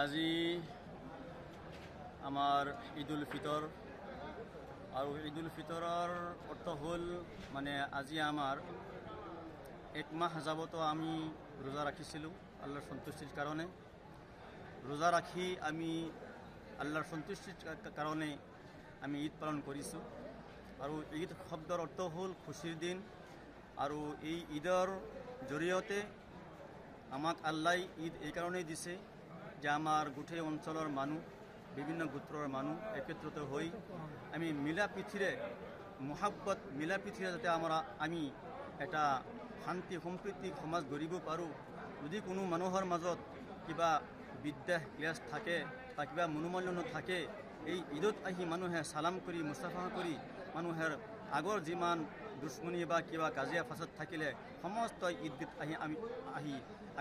আজি আমাৰ ঈদুল ফিতৰ আৰু ঈদুল ফিতৰৰ অৰ্থ হ'ল মানে আজি আমাৰ এক মাহ যাবতো আমি ৰোজা ৰাখিছিলোঁ আল্লাহৰ সন্তুষ্টিৰ কাৰণে। ৰোজা ৰাখি আমি আল্লাহৰ সন্তুষ্টিৰ কাৰণে আমি ঈদ পালন কৰিছোঁ। আৰু ঈদ শব্দৰ অৰ্থ হ'ল খুশিৰ দিন। আৰু এই ঈদৰ জৰিয়তে আমাক আল্লাহ ঈদ এই কাৰণেই দিছে যে আমাৰ গোটেই অঞ্চলৰ মানুহ, বিভিন্ন গোত্ৰৰ মানুহ একত্ৰিত হৈ আমি মিলা প্ৰীতিৰে মহাব্বত মিলা প্ৰীতিৰে যাতে আমি এটা শান্তি সম্প্ৰীতি সমাজ গঢ়িব পাৰোঁ। যদি কোনো মানুহৰ মাজত কিবা বিদ্বেষ ক্লেশ থাকে বা কিবা মনোমালিন্য থাকে, এই ঈদত আহি মানুহে চালাম কৰি মুছাফা কৰি মানুহৰ আগৰ যিমান দুশ্মনী বা কিবা কাজিয়া ফাসাদ থাকিলে সমস্ত ঈদগীত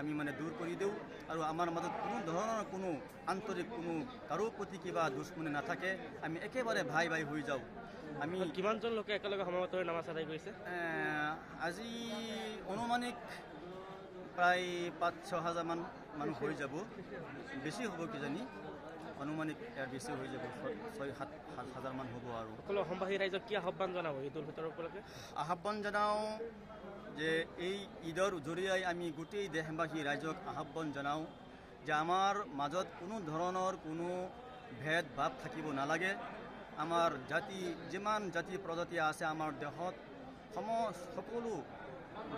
আমি মানে দূৰ কৰি দিওঁ। আৰু আমাৰ মাজত কোনো ধৰণৰ কোনো আন্তৰিক কোনো কাৰো প্ৰতি কিবা দুশ্মনী নাথাকে, আমি একেবাৰে ভাই ভাই হৈ যাওঁ। আমি কিমানজন লোকে একেলগে সমাগত হৈ নামাজ আদায় কৰিছে? আজি অনুমানিক প্ৰায় 5-6 হাজাৰমান মানুহ হৈ যাব, বেছি হ'ব কিজানি, অনুমানিক ইয়াৰ বেছি হৈ যাব, 6-7 হাজাৰমান হ'ব। আৰু সকলো অসমবাসী ৰাইজক কি আহ্বান জনাব ঈদুল ফিতৰৰ উপলক্ষে? আহ্বান জনাওঁ যে এই ঈদৰ জৰিয়তে আমি গোটেই দেশবাসী ৰাইজক আহ্বান জনাওঁ যে আমাৰ মাজত কোনো ধৰণৰ কোনো ভেদ ভাৱ থাকিব নালাগে। আমাৰ যিমান জাতি প্ৰজাতি আছে আমাৰ দেশত সকলো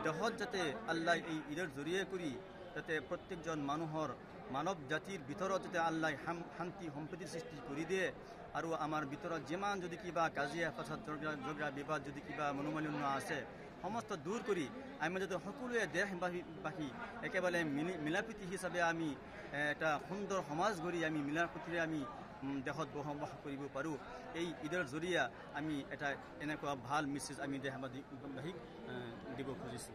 দেশত যাতে আল্লাহ এই ঈদৰ জৰিয়তে কৰি যাতে প্ৰত্যেকজন মানুহৰ মানৱ জাতিৰ ভিতৰত যাতে আল্লাহ শান্তি সম্প্ৰীতিৰ সৃষ্টি কৰি দিয়ে। আৰু আমাৰ ভিতৰত যিমান যদি কিবা কাজিয়া ফাসাদ ঝগড়া বিবাদ যদি কিবা মনোমালিন্য আছে সমস্ত দূৰ কৰি আমি যাতে সকলোৱে দেশবাসী একেবাৰে মিলাপ্ৰীতি হিচাপে আমি এটা সুন্দৰ সমাজ গঢ়ি আমি মিলাপ্ৰীতিৰে আমি দেশত বসবাস কৰিব পাৰোঁ। এই ঈদৰ জৰিয়তে আমি এটা এনেকুৱা ভাল মেছেজ আমি দেশবাসীক দিব খুজিছোঁ।